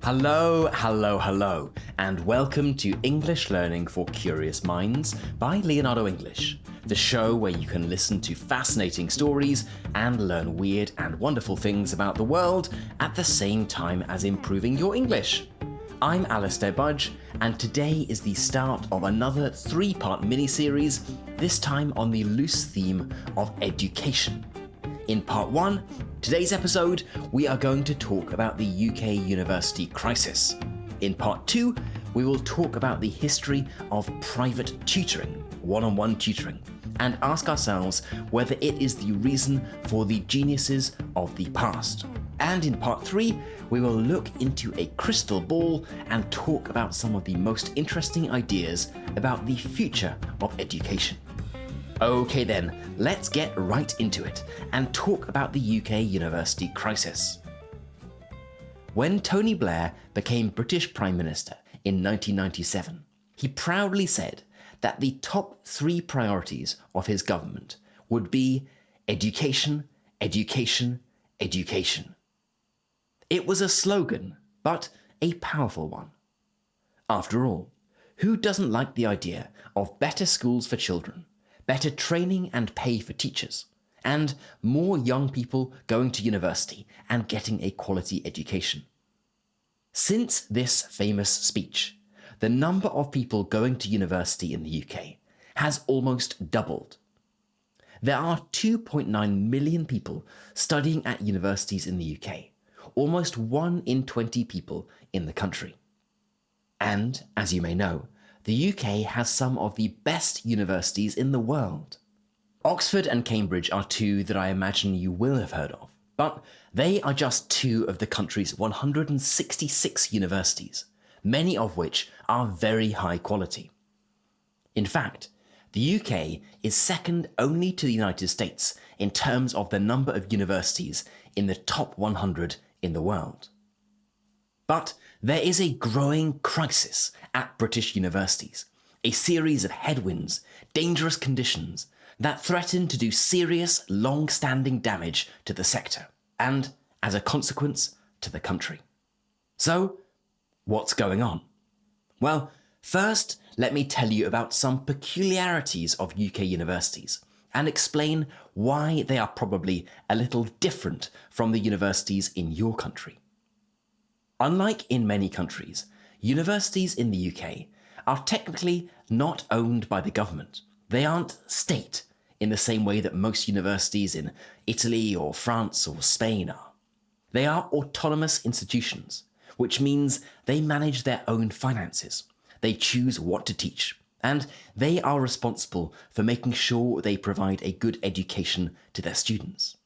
Hello, hello, hello, and welcome to English Learning for Curious Minds by Leonardo English, the show where you can listen to fascinating stories and learn weird and wonderful things about the world at the same time as improving your English. I'm Alistair Budge, and today is the start of another 3-part mini-series, this time on the loose theme of education. In part 1, today's episode, we are going to talk about the UK university crisis. In part 2, we will talk about the history of private tutoring, one-on-one tutoring, and ask ourselves whether it is the reason for the geniuses of the past. And in part 3, we will look into a crystal ball and talk about some of the most interesting ideas about the future of education. Okay then, let's get right into it and talk about the UK university crisis. When Tony Blair became British Prime Minister in 1997, he proudly said that the top 3 priorities of his government would be education, education, education. It was a slogan, but a powerful one. After all, who doesn't like the idea of better schools for children, better training and pay for teachers, and more young people going to university and getting a quality education? Since this famous speech, the number of people going to university in the UK has almost doubled. There are 2.9 million people studying at universities in the UK, almost 1 in 20 people in the country. And, as you may know, the UK has some of the best universities in the world. Oxford and Cambridge are 2 that I imagine you will have heard of, but they are just 2 of the country's 166 universities, many of which are very high quality. In fact, the UK is second only to the United States in terms of the number of universities in the top 100 in the world. But there is a growing crisis at British universities, a series of headwinds, dangerous conditions that threaten to do serious, long-standing damage to the sector and, as a consequence, to the country. So, what's going on? Well, first, let me tell you about some peculiarities of UK universities and explain why they are probably a little different from the universities in your country. Unlike in many countries, universities in the UK are technically not owned by the government. They aren't state in the same way that most universities in Italy or France or Spain are. They are autonomous institutions, which means they manage their own finances. They choose what to teach, and they are responsible for making sure they provide a good education to their students.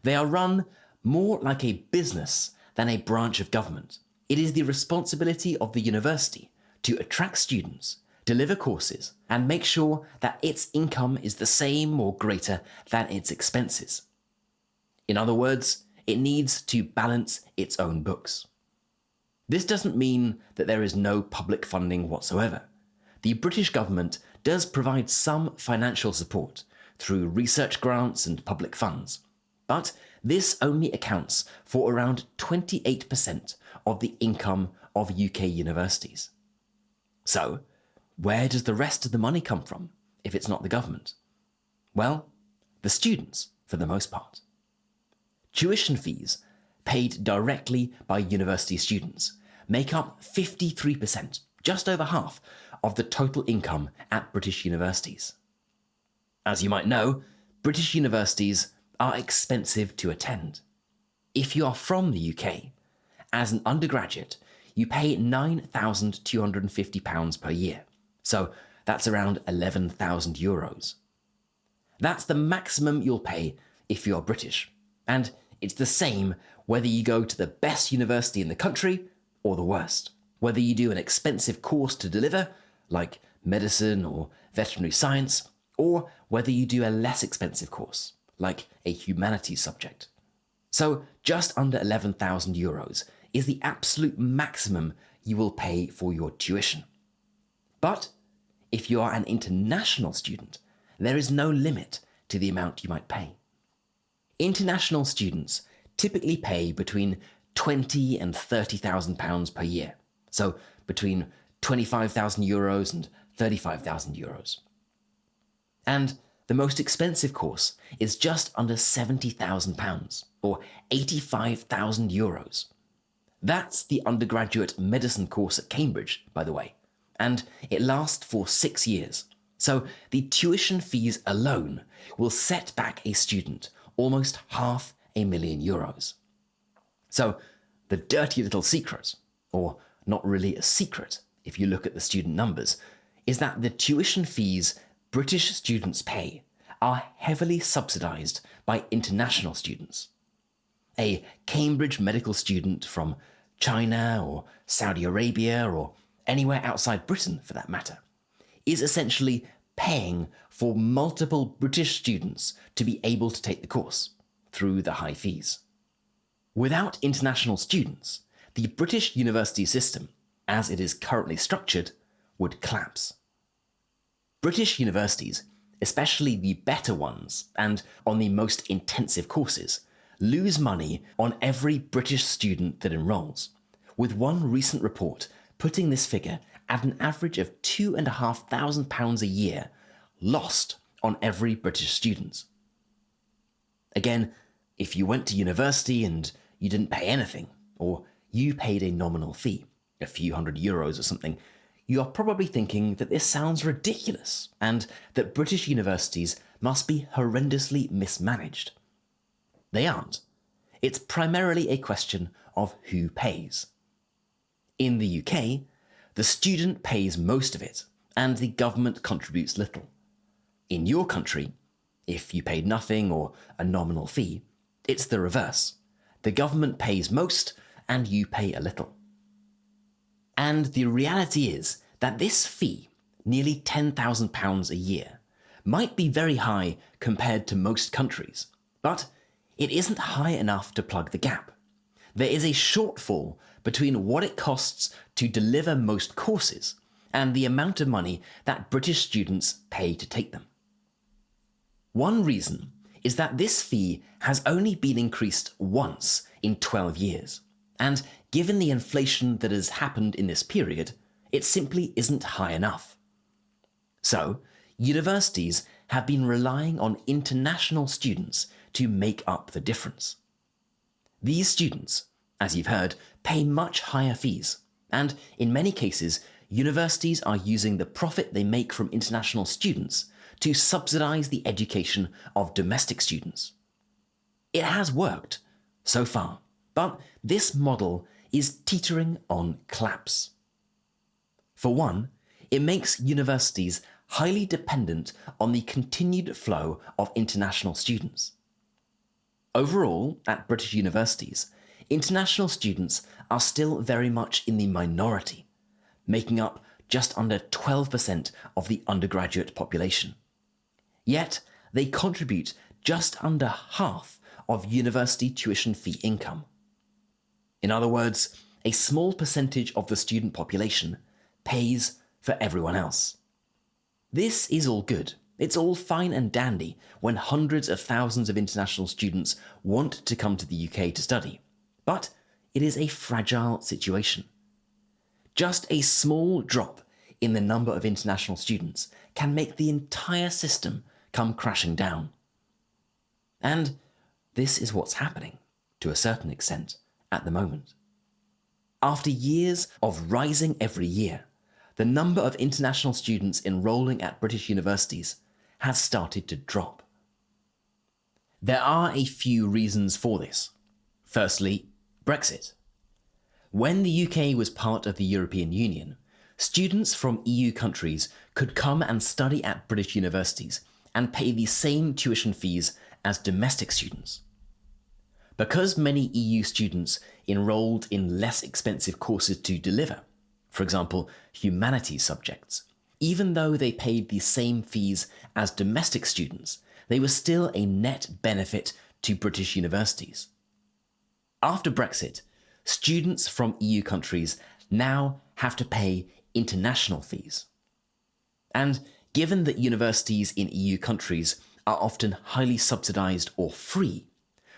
They are run more like a business than a branch of government. It is the responsibility of the university to attract students, deliver courses, and make sure that its income is the same or greater than its expenses. In other words, it needs to balance its own books. This doesn't mean that there is no public funding whatsoever. The British government does provide some financial support through research grants and public funds, but this only accounts for around 28% of the income of UK universities. So, where does the rest of the money come from if it's not the government? Well, the students, for the most part. Tuition fees, paid directly by university students, make up 53%, just over half, of the total income at British universities. As you might know, British universities are expensive to attend. If you are from the UK, as an undergraduate, you pay £9,250 per year. So that's around 11,000 euros. That's the maximum you'll pay if you're British. And it's the same whether you go to the best university in the country or the worst. Whether you do an expensive course to deliver, like medicine or veterinary science, or whether you do a less expensive course, like a humanities subject. So just under 11,000 euros is the absolute maximum you will pay for your tuition. But if you are an international student, there is no limit to the amount you might pay. International students typically pay between 20 and £30,000 per year. So between €25,000 and €35,000. And the most expensive course is just under £70,000, or €85,000. That's the undergraduate medicine course at Cambridge, by the way, and it lasts for 6 years. So the tuition fees alone will set back a student almost €500,000. So the dirty little secret, or not really a secret if you look at the student numbers, is that the tuition fees British students pay are heavily subsidised by international students. A Cambridge medical student from China or Saudi Arabia or anywhere outside Britain for that matter is essentially paying for multiple British students to be able to take the course through the high fees. Without international students, the British university system, as it is currently structured, would collapse. British universities, especially the better ones and on the most intensive courses, lose money on every British student that enrolls, with one recent report putting this figure at an average of £2,500 a year lost on every British student. Again, if you went to university and you didn't pay anything, or you paid a nominal fee, a few €100 or something, you are probably thinking that this sounds ridiculous and that British universities must be horrendously mismanaged. They aren't. It's primarily a question of who pays. In the UK, the student pays most of it, and the government contributes little. In your country, if you paid nothing or a nominal fee, it's the reverse. The government pays most, and you pay a little. And the reality is that this fee, nearly £10,000 a year, might be very high compared to most countries, but it isn't high enough to plug the gap. There is a shortfall between what it costs to deliver most courses and the amount of money that British students pay to take them. One reason is that this fee has only been increased once in 12 years, and given the inflation that has happened in this period, it simply isn't high enough. So, universities have been relying on international students to make up the difference. These students, as you've heard, pay much higher fees, and in many cases, universities are using the profit they make from international students to subsidise the education of domestic students. It has worked, so far, but this model is teetering on collapse. For one, it makes universities highly dependent on the continued flow of international students. Overall, at British universities, international students are still very much in the minority, making up just under 12% of the undergraduate population. Yet, they contribute just under half of university tuition fee income. In other words, a small percentage of the student population pays for everyone else. This is all good. It's all fine and dandy when hundreds of thousands of international students want to come to the UK to study. But it is a fragile situation. Just a small drop in the number of international students can make the entire system come crashing down. And this is what's happening, to a certain extent, at the moment. After years of rising every year, the number of international students enrolling at British universities has started to drop. There are a few reasons for this. Firstly, Brexit. When the UK was part of the European Union, students from EU countries could come and study at British universities and pay the same tuition fees as domestic students. Because many EU students enrolled in less expensive courses to deliver, for example, humanities subjects, even though they paid the same fees as domestic students, they were still a net benefit to British universities. After Brexit, students from EU countries now have to pay international fees. And given that universities in EU countries are often highly subsidised or free,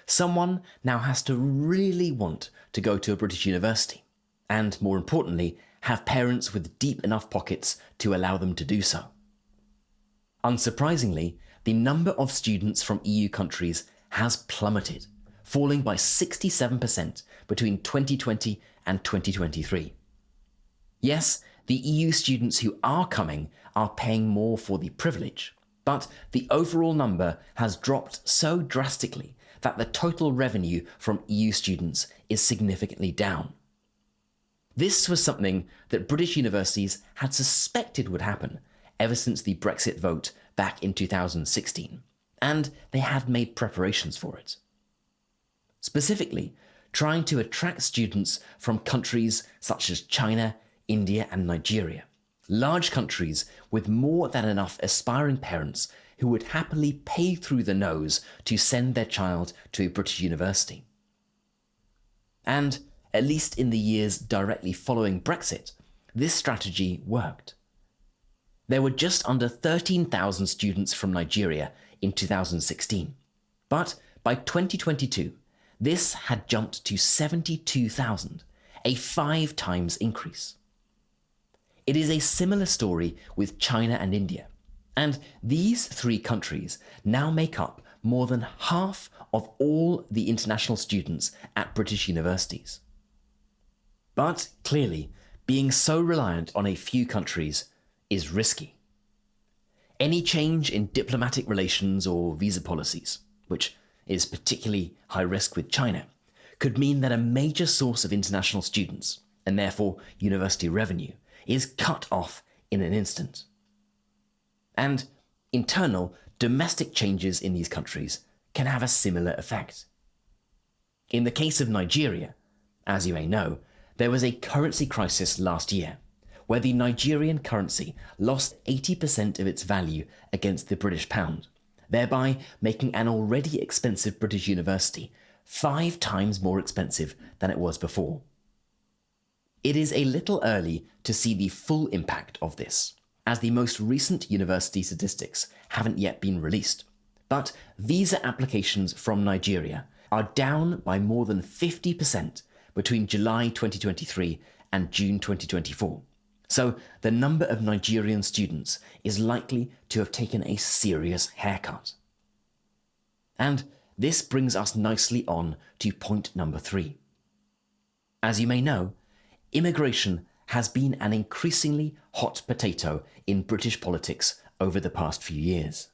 someone now has to really want to go to a British university, and more importantly, have parents with deep enough pockets to allow them to do so. Unsurprisingly, the number of students from EU countries has plummeted, falling by 67% between 2020 and 2023. Yes, the EU students who are coming are paying more for the privilege, but the overall number has dropped so drastically that the total revenue from EU students is significantly down. This was something that British universities had suspected would happen ever since the Brexit vote back in 2016, and they had made preparations for it. Specifically, trying to attract students from countries such as China, India, and Nigeria, large countries with more than enough aspiring parents who would happily pay through the nose to send their child to a British university. And at least in the years directly following Brexit, this strategy worked. There were just under 13,000 students from Nigeria in 2016, but by 2022, this had jumped to 72,000, a 5 times increase. It is a similar story with China and India, and these 3 countries now make up more than half of all the international students at British universities. But clearly, being so reliant on a few countries is risky. Any change in diplomatic relations or visa policies, which is particularly high risk with China, could mean that a major source of international students, and therefore university revenue, is cut off in an instant. And internal, domestic changes in these countries can have a similar effect. In the case of Nigeria, as you may know, there was a currency crisis last year, where the Nigerian currency lost 80% of its value against the British pound, thereby making an already expensive British university 5 times more expensive than it was before. It is a little early to see the full impact of this, as the most recent university statistics haven't yet been released, but visa applications from Nigeria are down by more than 50% between July 2023 and June 2024. So the number of Nigerian students is likely to have taken a serious haircut. And this brings us nicely on to point number 3. As you may know, immigration has been an increasingly hot potato in British politics over the past few years.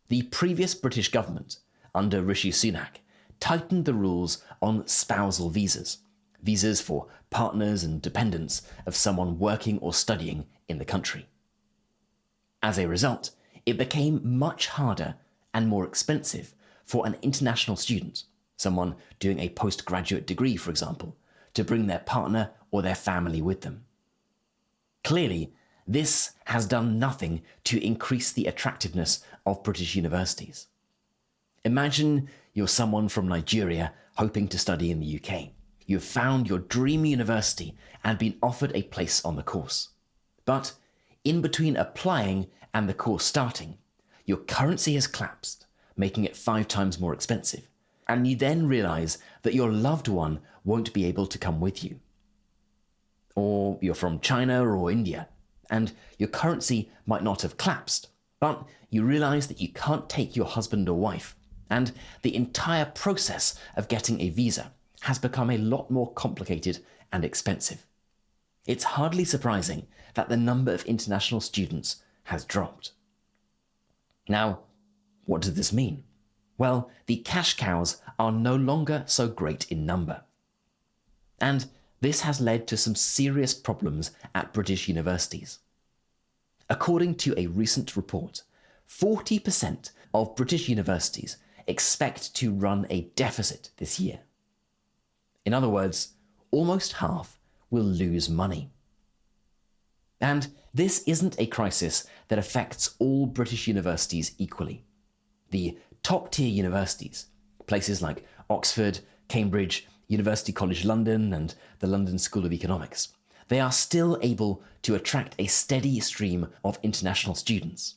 The previous British government, under Rishi Sunak, tightened the rules on spousal visas, visas for partners and dependents of someone working or studying in the country. As a result, it became much harder and more expensive for an international student, someone doing a postgraduate degree, for example, to bring their partner or their family with them. Clearly, this has done nothing to increase the attractiveness of British universities. Imagine you're someone from Nigeria hoping to study in the UK. You've found your dream university and been offered a place on the course. But in between applying and the course starting, your currency has collapsed, making it 5 times more expensive, and you then realise that your loved one won't be able to come with you. Or you're from China or India, and your currency might not have collapsed, but you realise that you can't take your husband or wife, and the entire process of getting a visa has become a lot more complicated and expensive. It's hardly surprising that the number of international students has dropped. Now, what does this mean? Well, the cash cows are no longer so great in number. And this has led to some serious problems at British universities. According to a recent report, 40% of British universities expect to run a deficit this year. In other words, almost half will lose money. And this isn't a crisis that affects all British universities equally. The top-tier universities, places like Oxford, Cambridge, University College London, and the London School of Economics, they are still able to attract a steady stream of international students.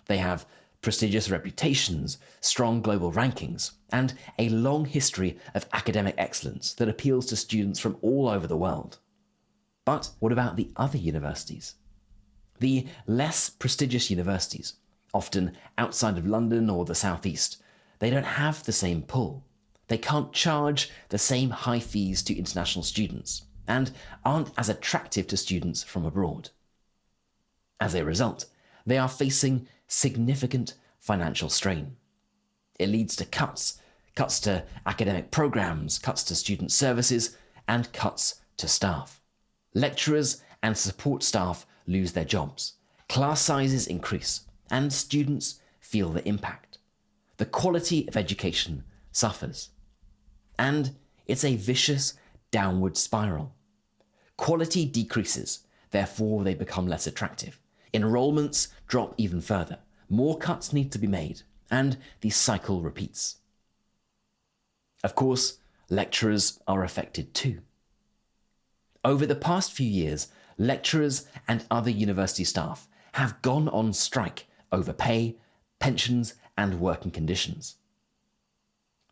They have prestigious reputations, strong global rankings, and a long history of academic excellence that appeals to students from all over the world. But what about the other universities? The less prestigious universities, often outside of London or the southeast, they don't have the same pull. They can't charge the same high fees to international students and aren't as attractive to students from abroad. As a result, they are facing significant financial strain. It leads to cuts to academic programs, cuts to student services, and cuts to staff. Lecturers and support staff lose their jobs, class sizes increase, and students feel the impact. The quality of education suffers. And it's a vicious downward spiral. Quality decreases, therefore they become less attractive. Enrollments drop even further. More cuts need to be made, and the cycle repeats. Of course, lecturers are affected too. Over the past few years, lecturers and other university staff have gone on strike over pay, pensions, and working conditions.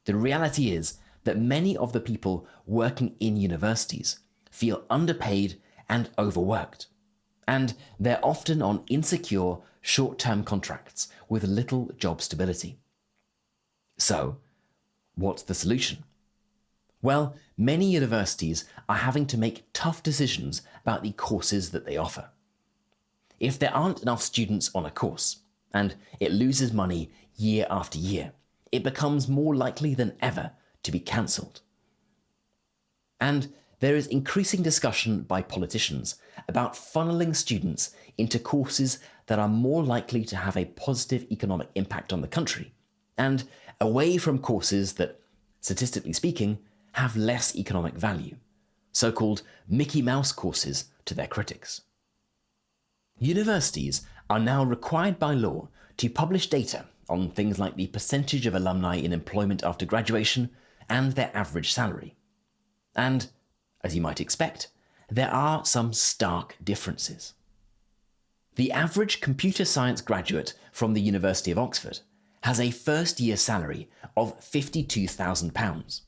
The reality is that many of the people working in universities feel underpaid and overworked, and they're often on insecure, short-term contracts with little job stability. So, what's the solution? Well, many universities are having to make tough decisions about the courses that they offer. If there aren't enough students on a course, and it loses money year after year, it becomes more likely than ever to be cancelled. And there is increasing discussion by politicians about funneling students into courses that are more likely to have a positive economic impact on the country, and away from courses that, statistically speaking, have less economic value, so-called Mickey Mouse courses to their critics. Universities are now required by law to publish data on things like the percentage of alumni in employment after graduation and their average salary. And, as you might expect, there are some stark differences. The average computer science graduate from the University of Oxford has a first-year salary of £52,000,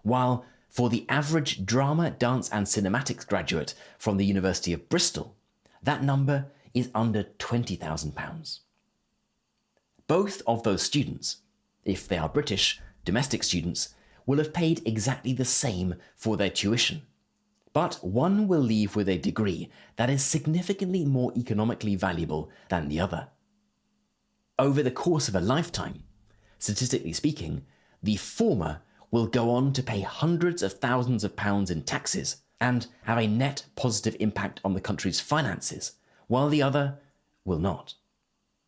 while for the average drama, dance and cinematics graduate from the University of Bristol, that number is under £20,000. Both of those students, if they are British, domestic students, will have paid exactly the same for their tuition. But one will leave with a degree that is significantly more economically valuable than the other. Over the course of a lifetime, statistically speaking, the former will go on to pay hundreds of thousands of pounds in taxes and have a net positive impact on the country's finances, while the other will not.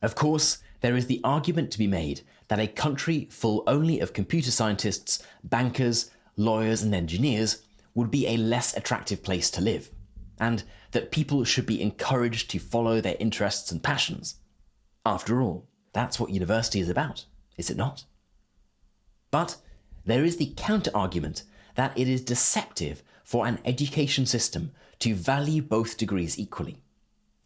Of course, there is the argument to be made that a country full only of computer scientists, bankers, lawyers and engineers would be a less attractive place to live, and that people should be encouraged to follow their interests and passions. After all, that's what university is about, is it not? But there is the counter-argument that it is deceptive for an education system to value both degrees equally.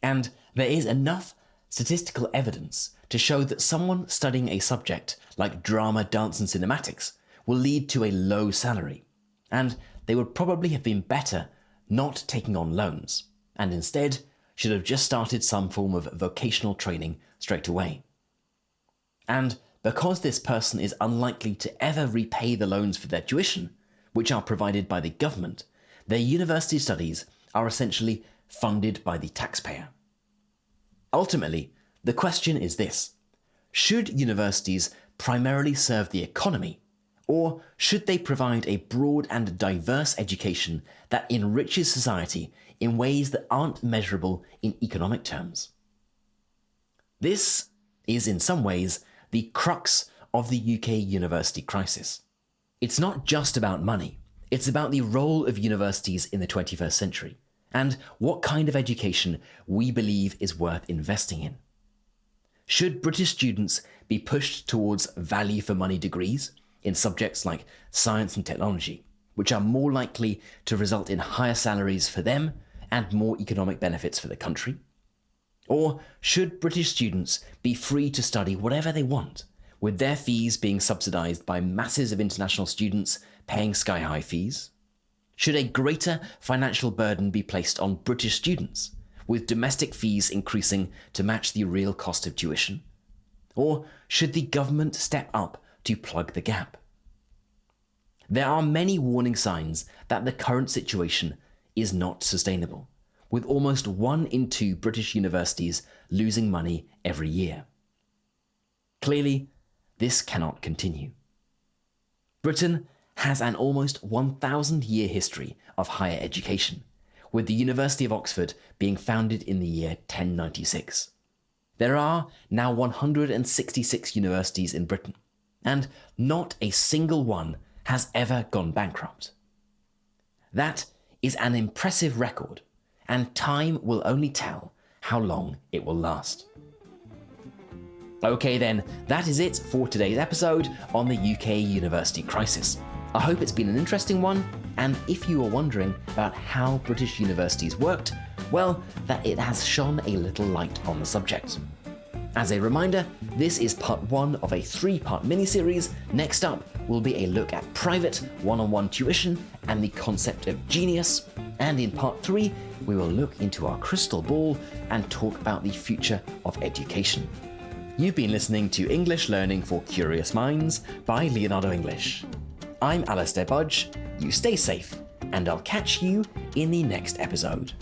And there is enough statistical evidence to show that someone studying a subject like drama, dance and cinematics will lead to a low salary, and they would probably have been better not taking on loans, and instead should have just started some form of vocational training straight away. And because this person is unlikely to ever repay the loans for their tuition, which are provided by the government, their university studies are essentially funded by the taxpayer. Ultimately, the question is this: should universities primarily serve the economy, or should they provide a broad and diverse education that enriches society in ways that aren't measurable in economic terms? This is, in some ways, the crux of the UK university crisis. It's not just about money, it's about the role of universities in the 21st century, and what kind of education we believe is worth investing in. Should British students be pushed towards value for money degrees in subjects like science and technology, which are more likely to result in higher salaries for them and more economic benefits for the country? Or should British students be free to study whatever they want, with their fees being subsidised by masses of international students paying sky-high fees? Should a greater financial burden be placed on British students, with domestic fees increasing to match the real cost of tuition? Or should the government step up to plug the gap? There are many warning signs that the current situation is not sustainable, with almost 1 in 2 British universities losing money every year. Clearly, this cannot continue. Britain has an almost 1,000-year history of higher education, with the University of Oxford being founded in the year 1096. There are now 166 universities in Britain, and not a single one has ever gone bankrupt. That is an impressive record, and time will only tell how long it will last. Okay then, that is it for today's episode on the UK university crisis. I hope it's been an interesting one, and if you are wondering about how British universities worked, well, that it has shone a little light on the subject. As a reminder, this is part 1 of a 3-part mini-series. Next up will be a look at private one-on-one tuition and the concept of genius, and in part 3 we will look into our crystal ball and talk about the future of education. You've been listening to English Learning for Curious Minds by Leonardo English. I'm Alistair Budge, you stay safe, and I'll catch you in the next episode.